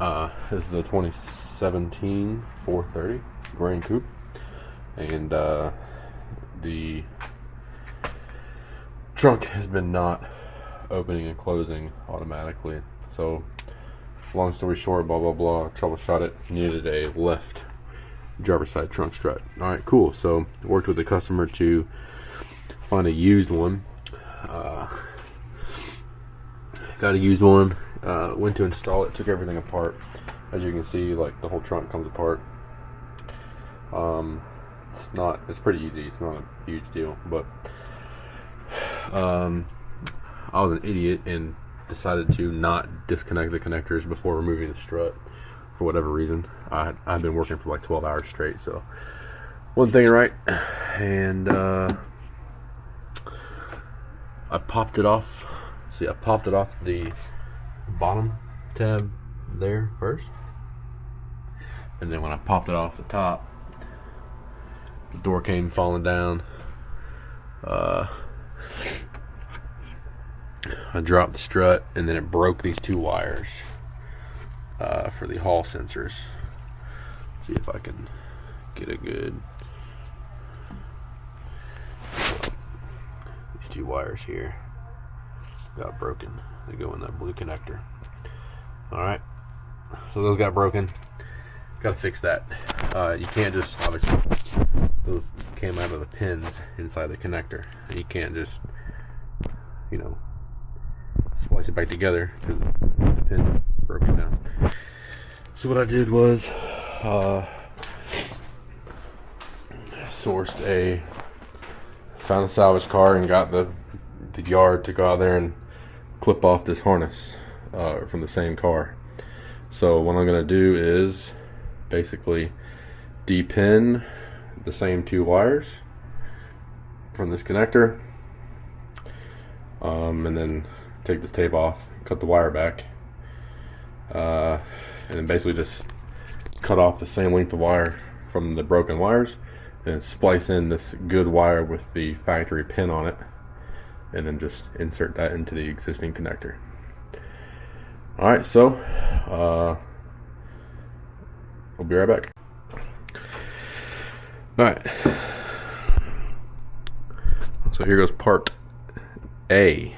This is a 2017 430 Grand Coupe, and the trunk has been not opening and closing automatically. So, long story short, blah blah blah, troubleshot it, needed a left driver's side trunk strut. Alright, cool. So, worked with the customer to find a used one. Got a used one. Went to install it, took everything apart. As you can see, like, the whole trunk comes apart. It's pretty easy, it's not a huge deal, but I was an idiot and decided to not disconnect the connectors before removing the strut for whatever reason. I've been working for like 12 hours straight, so wasn't thinking right, and I popped it off. See, I popped it off the bottom tab there first, and then when I popped it off the top, the door came falling down. I dropped the strut, and then it broke these two wires for the hall sensors. See if I can get a good. These two wires here got broken. They go in that blue connector. Alright, so those got broken. Gotta fix that. You can't just, obviously, those came out of the pins inside the connector. You can't just, you know, splice it back together because the pin broken down. So what I did was found a salvage car and got the yard to go out there and clip off this harness from the same car. So what I'm gonna do is basically depin the same two wires from this connector, and then take this tape off, cut the wire back, and then basically just cut off the same length of wire from the broken wires, and splice in this good wire with the factory pin on it, and then just insert that into the existing connector. Alright, so we'll be right back. Alright, so here goes part A.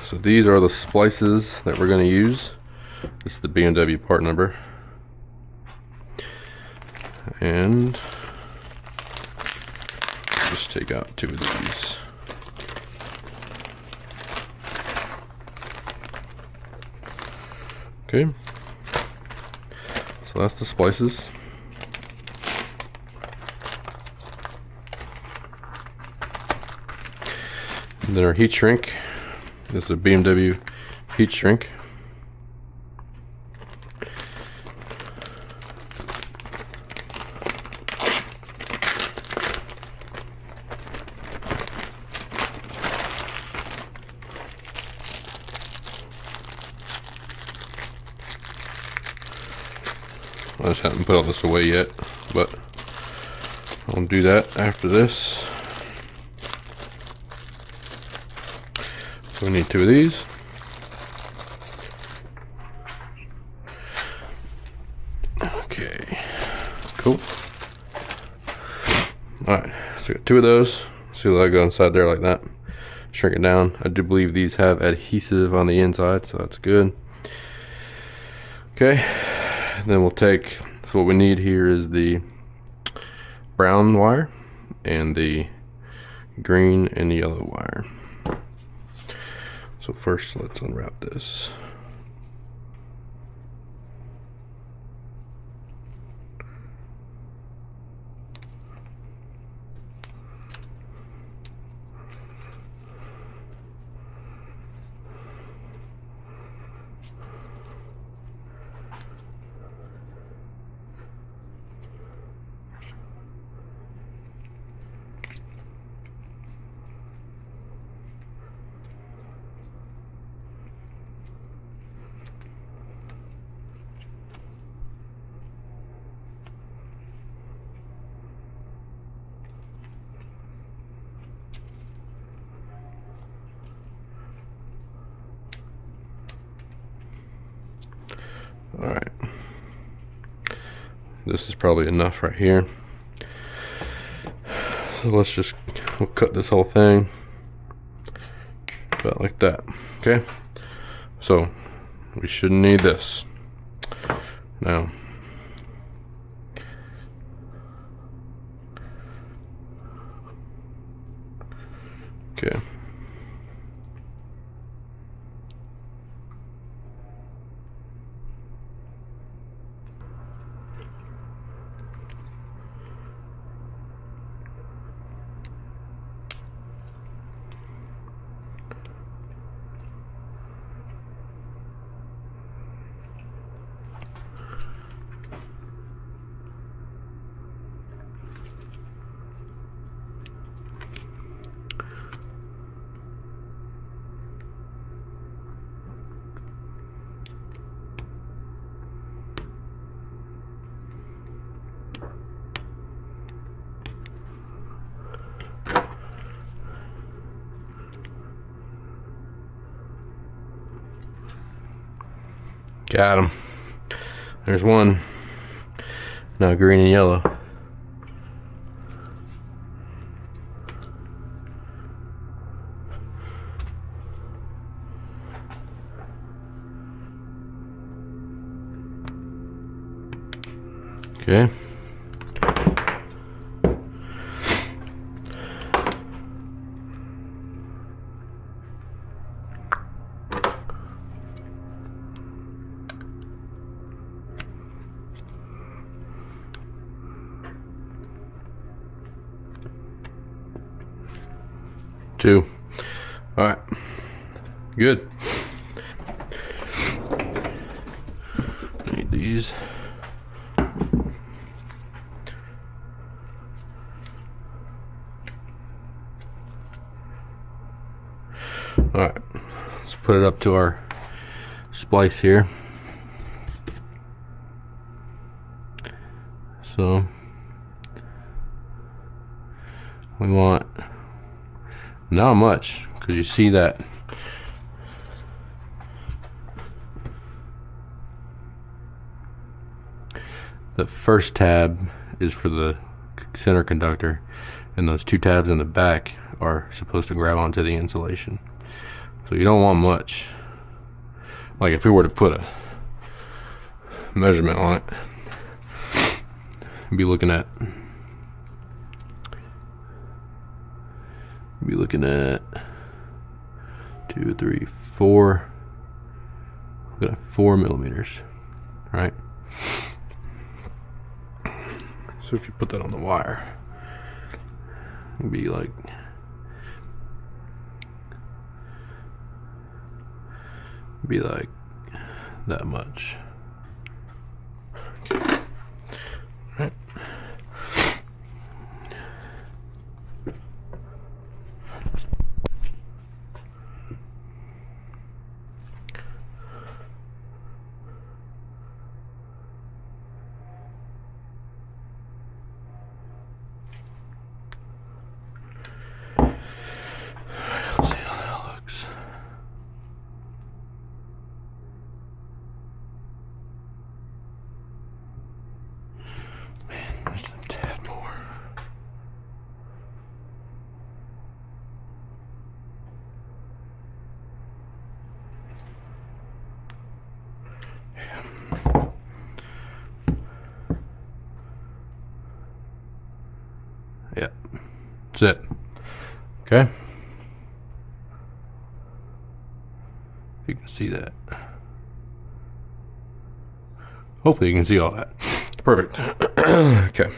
So these are the splices that we're going to use. This is the BMW part number, and just take out two of these. Okay, so that's the splices. And then our heat shrink. This is a BMW heat shrink. I just haven't put all this away yet, but I'll do that after this. So we need two of these. Okay, cool. Alright, so we got two of those. See the go inside there like that. Shrink it down. I do believe these have adhesive on the inside, so that's good. Okay, then we'll take, so what we need here is the brown wire and the green and yellow wire. So first, let's unwrap this. This is probably enough right here. So we'll cut this whole thing about like that. Okay, so we shouldn't need this now. Okay. Got him. There's one. Now green and yellow. Okay. Two. All right. Good. Need these. All right. Let's put it up to our splice here. So we want not much, because you see that the first tab is for the center conductor, and those two tabs in the back are supposed to grab onto the insulation. So you don't want much. Like if we were to put a measurement on it, you'd be looking at 2, 3, 4. We've got 4 millimeters, right? So if you put that on the wire, it'd be like that much. Okay. Right. Let's see how that looks. Man, there's a tad more. Yeah, that's it. Okay. You can see that. Hopefully you can see all that. Perfect. Okay.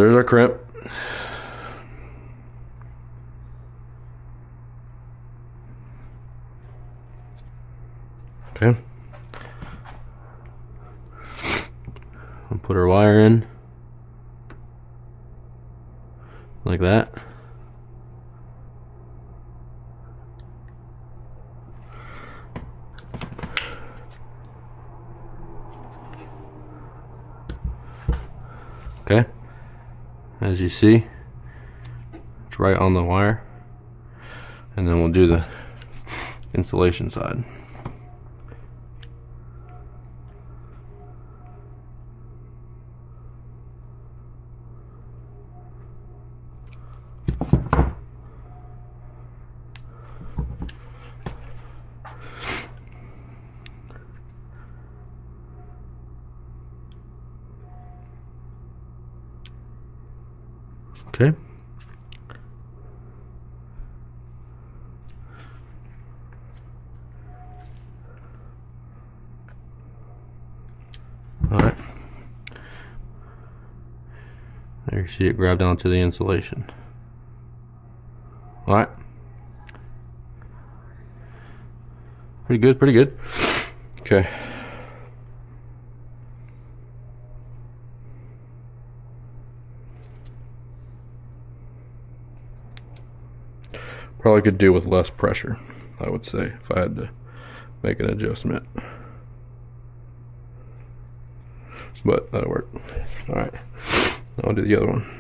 So there's our crimp. Okay. We'll put our wire in like that. Okay, as you see, it's right on the wire, and then we'll do the insulation side. Okay. All right. There you see it grab down to the insulation. All right. Pretty good, pretty good. Okay. Probably could do with less pressure, I would say, if I had to make an adjustment. But that'll work. All right, I'll do the other one.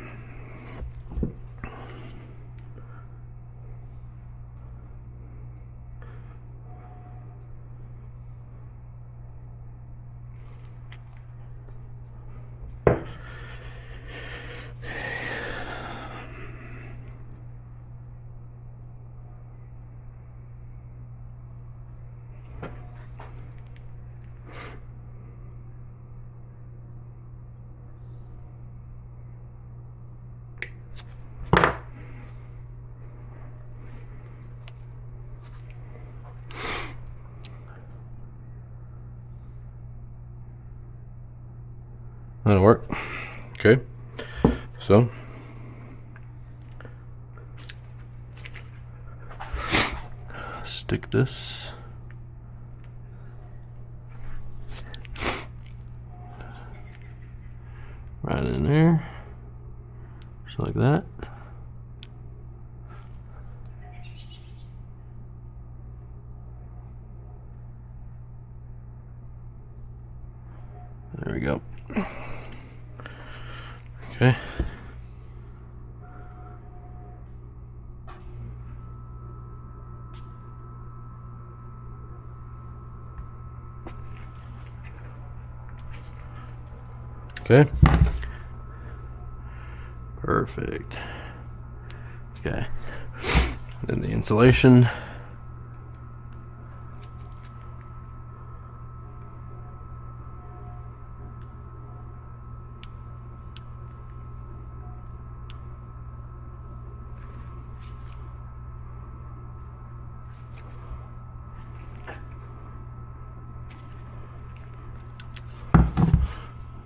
That'll work. Okay, so stick this right in there, just like that. There we go. Okay. Okay. Perfect. Okay. Then the insulation.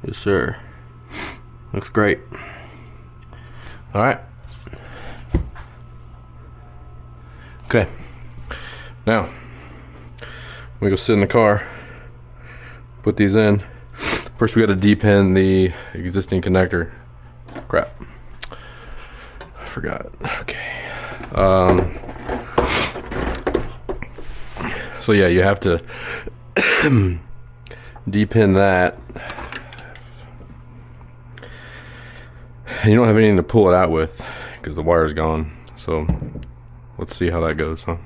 Yes, sir. Looks great. All right. Okay. Now, we go sit in the car, put these in. First, we got to de-pin the existing connector. Crap. I forgot. Okay. So yeah, you have to de-pin that. And you don't have anything to pull it out with because the wire's gone. So let's see how that goes, huh?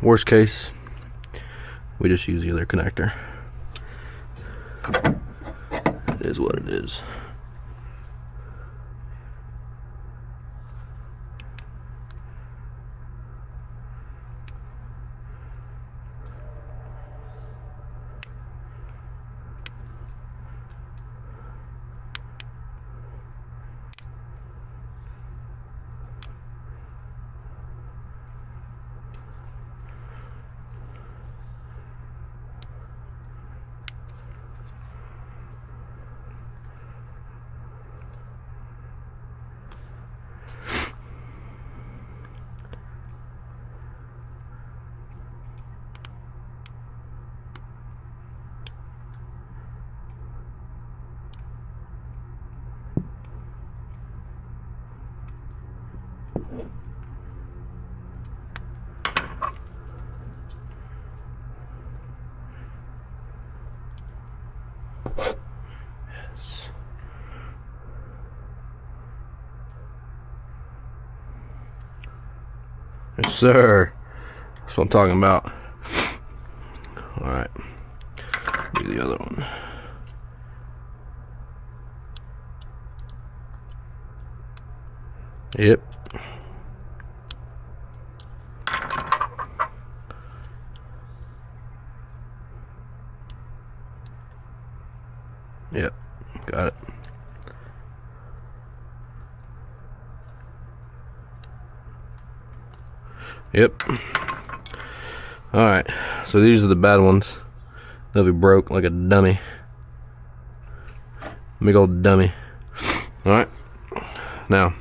Worst case, we just use the other connector. It is what it is. Yes, sir. That's what I'm talking about. Alright. Do the other one. Yep. Yep. Got it. Yep. Alright, so these are the bad ones. They'll be broke like a dummy. Big old dummy. Alright. Now,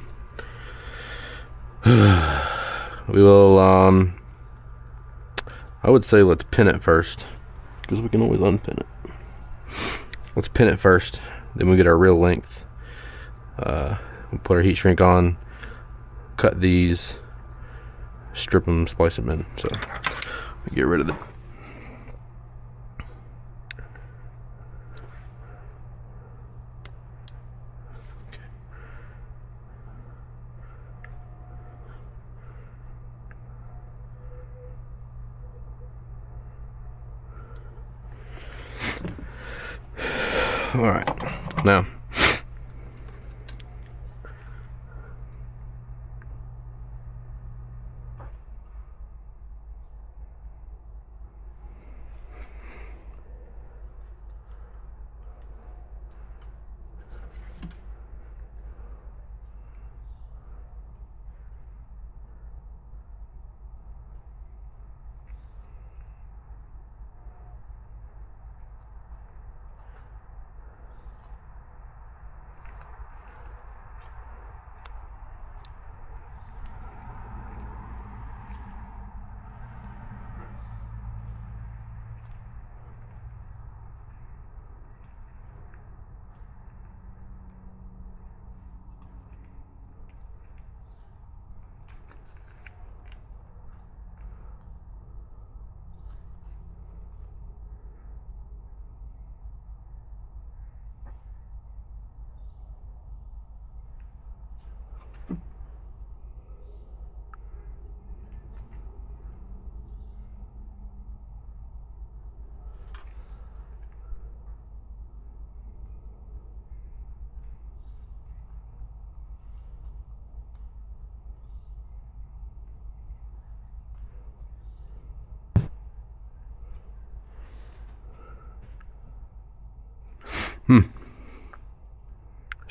we will, I would say let's pin it first, because we can always unpin it. Let's pin it first, then we get our real length. We'll put our heat shrink on, cut these, strip them, splice them in. So we get rid of them. All right, now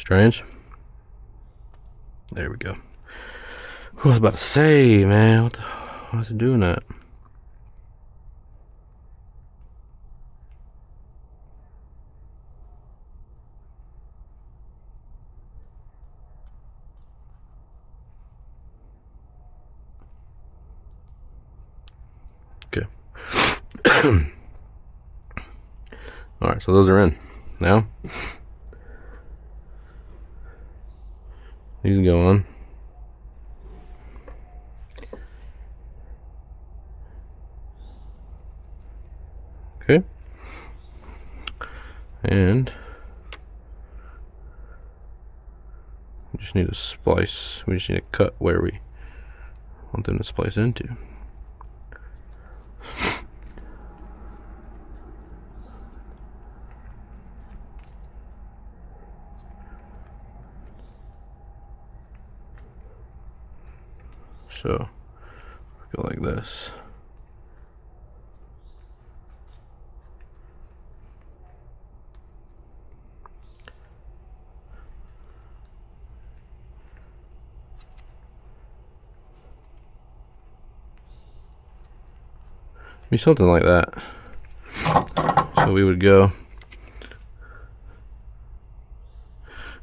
strange. There we go. I was about to say, man, what's it doing that? Okay. All right, so those are in. Now you can go on. Okay. And we just need to splice. We just need to cut where we want them to splice into. So go like this. Be something like that. So we would go,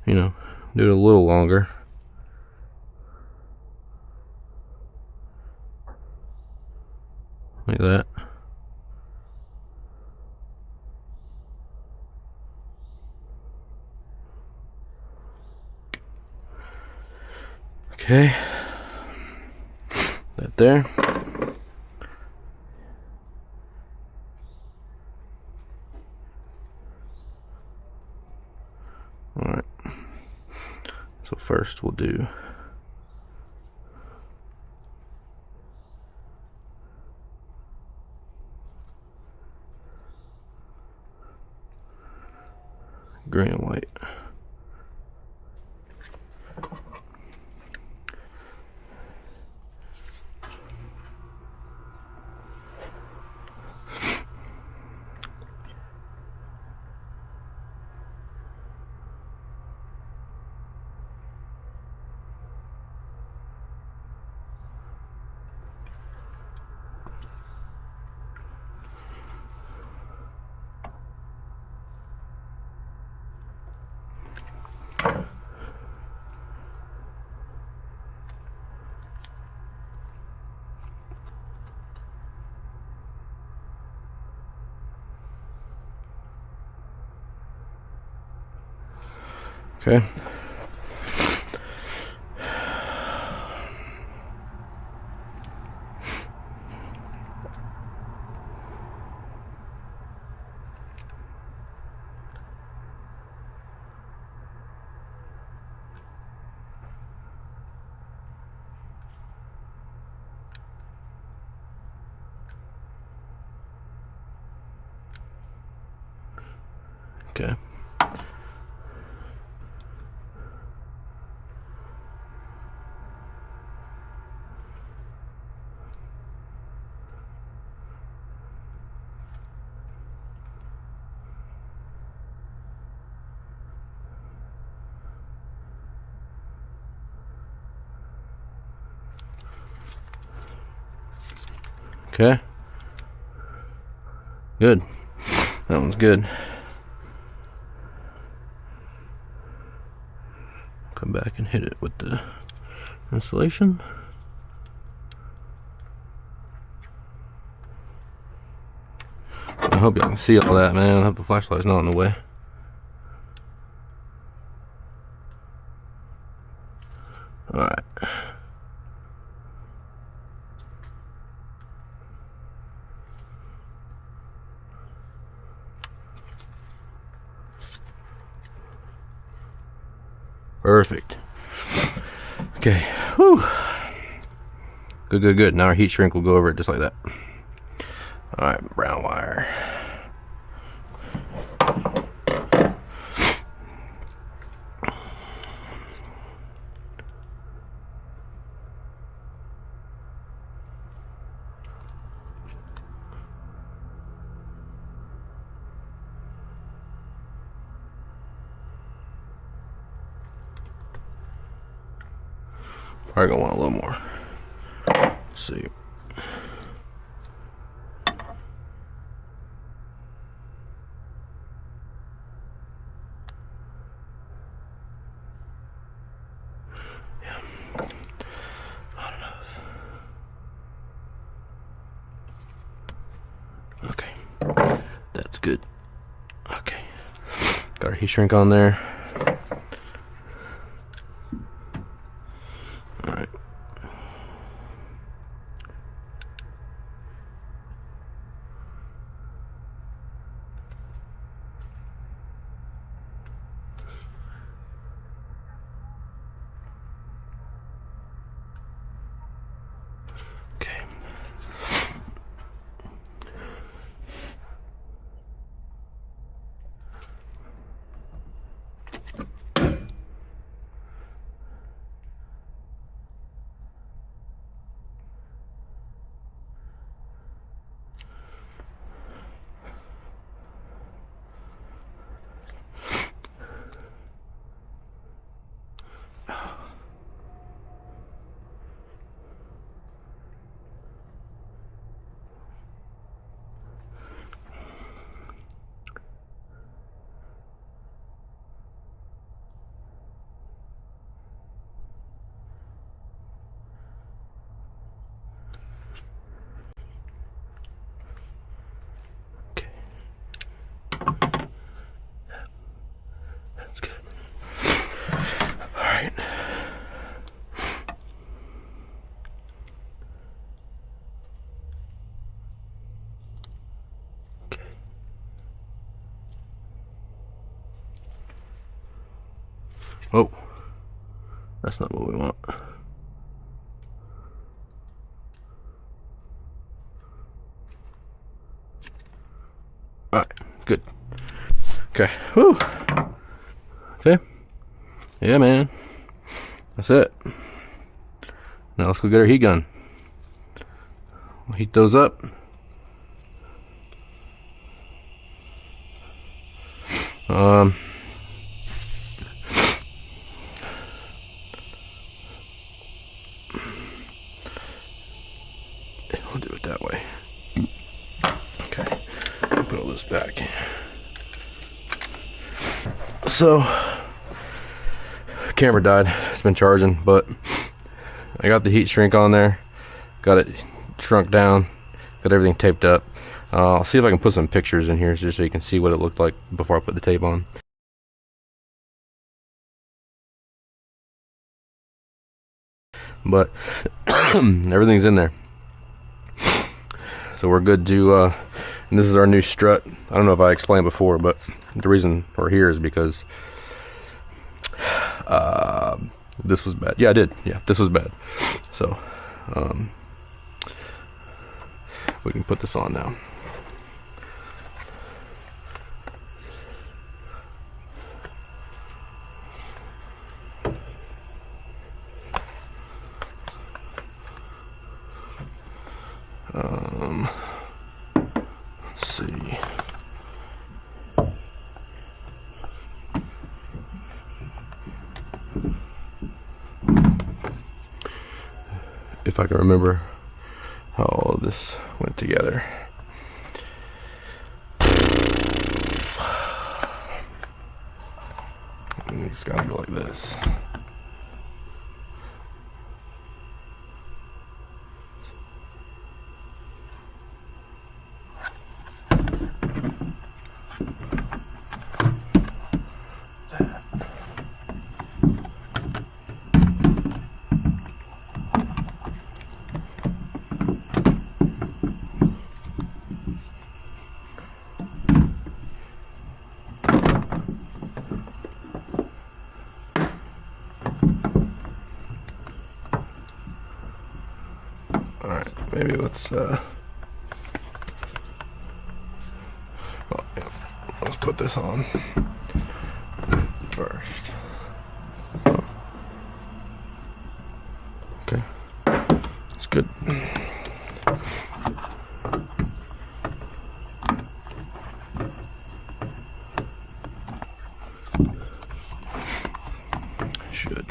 you know, do it a little longer. Like that. Okay. That there. Alright. So first we'll do gray and white. Okay. Okay. Okay. Good. That one's good. Come back and hit it with the insulation. I hope y'all can see all that, man. I hope the flashlight's not in the way. Alright. Perfect. Okay. Whew. Good, good, good. Now our heat shrink will go over it just like that. Alright, brown wire. Probably gonna want a little more. Let's see. Yeah. Not enough. Okay. That's good. Okay. Got our heat shrink on there. Alright. Okay. That's not what we want. Alright, good. Okay, whew. Okay. Yeah, man. That's it. Now let's go get our heat gun. We'll heat those up. We'll do it that way. Okay, put all this back. So, camera died. It's been charging, but I got the heat shrink on there. Got it shrunk down. Got everything taped up. I'll see if I can put some pictures in here just so you can see what it looked like before I put the tape on. But everything's in there, so we're good to and this is our new strut. I don't know if I explained before, but the reason we're here is because this was bad. Yeah, I did. Yeah, this was bad. So we can put this on now. Let's see. If I can remember how all of this went together. It's gotta go like this. Maybe let's well, yeah, let's put this on first. Okay, that's good. Should.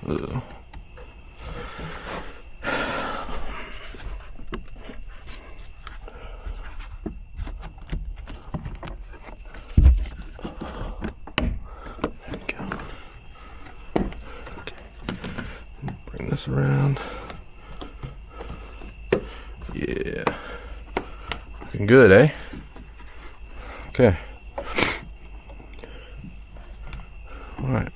Ugh. Bring this around. Yeah. Looking good, eh? Okay. All right.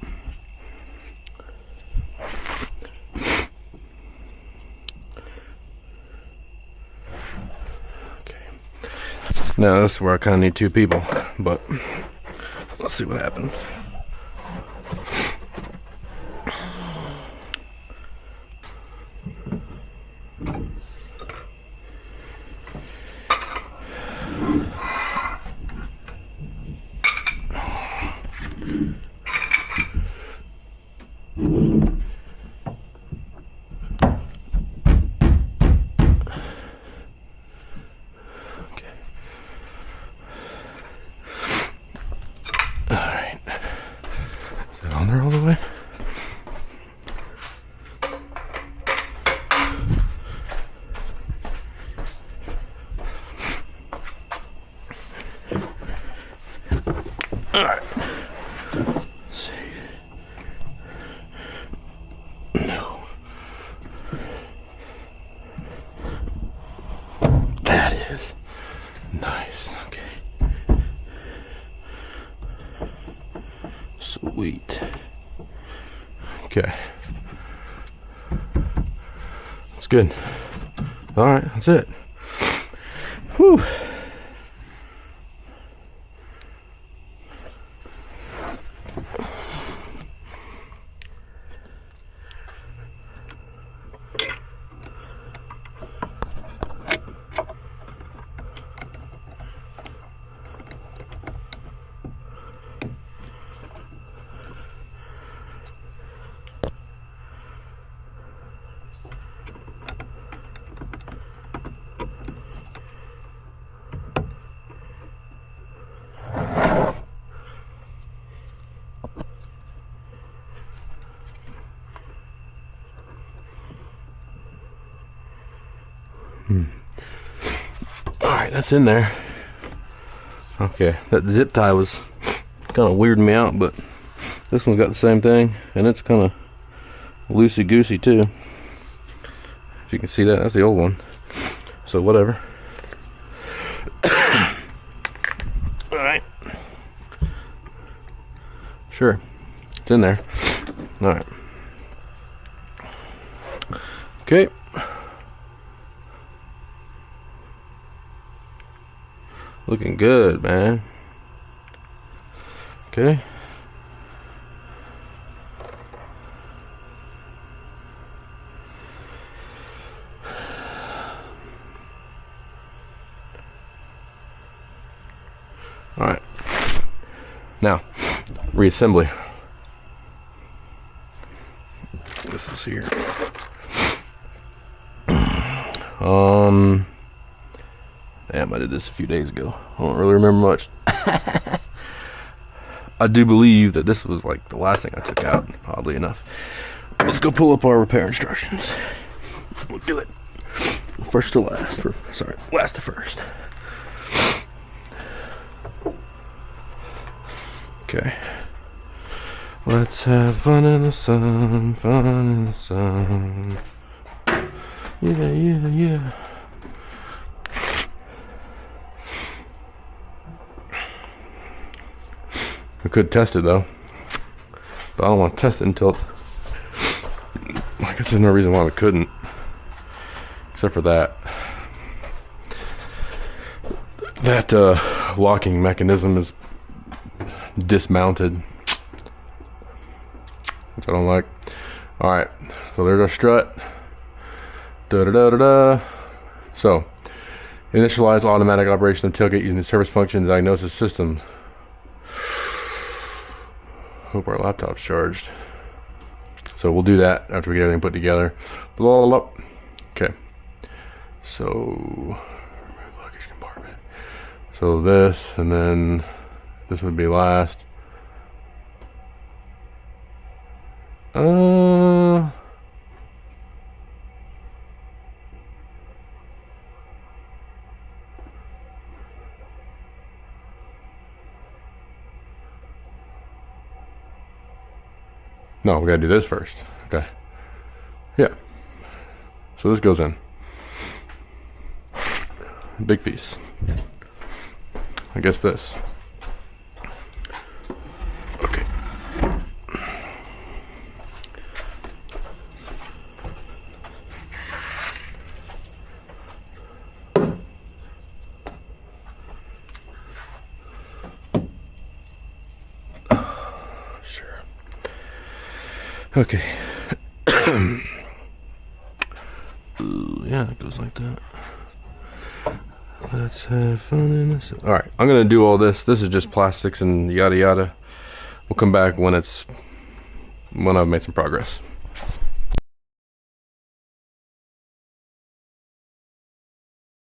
Now this is where I kind of need two people, but let's see what happens. Alright. Is that on there all the way? Alright. Let's see. No. That is nice. Okay. Sweet. Okay. That's good. All right, that's it. Whew. Alright, that's in there. Okay, that zip tie was kind of weirding me out, but this one's got the same thing, and it's kind of loosey-goosey too. If you can see that, that's the old one. So whatever. Alright. Sure, it's in there. Alright. Okay. Looking good, man. Okay. All right. Now, reassembly. This is here. Damn, I did this a few days ago. I don't really remember much. I do believe that this was like the last thing I took out, oddly enough. Let's go pull up our repair instructions. We'll do it first to last. Sorry, last to first. Okay. Let's have fun in the sun, fun in the sun. Yeah, yeah, yeah. I could test it though, but I don't want to test it until it's, I guess there's no reason why we couldn't, except for that locking mechanism is dismounted, which I don't like. All right, so there's our strut. Da da da da da. So, initialize automatic operation of tailgate using the service function diagnosis system. Hope our laptop's charged. So we'll do that after we get everything put together. Blah, blah, blah. Okay. So remove luggage compartment. So this, and then this would be last. No, we gotta do this first. Okay. Yeah. So this goes in. Big piece. I guess this. Okay. Okay. Ooh, yeah, it goes like that. Let's have fun in this. All right, I'm gonna do all this. This is just plastics and yada yada. We'll come back when I've made some progress.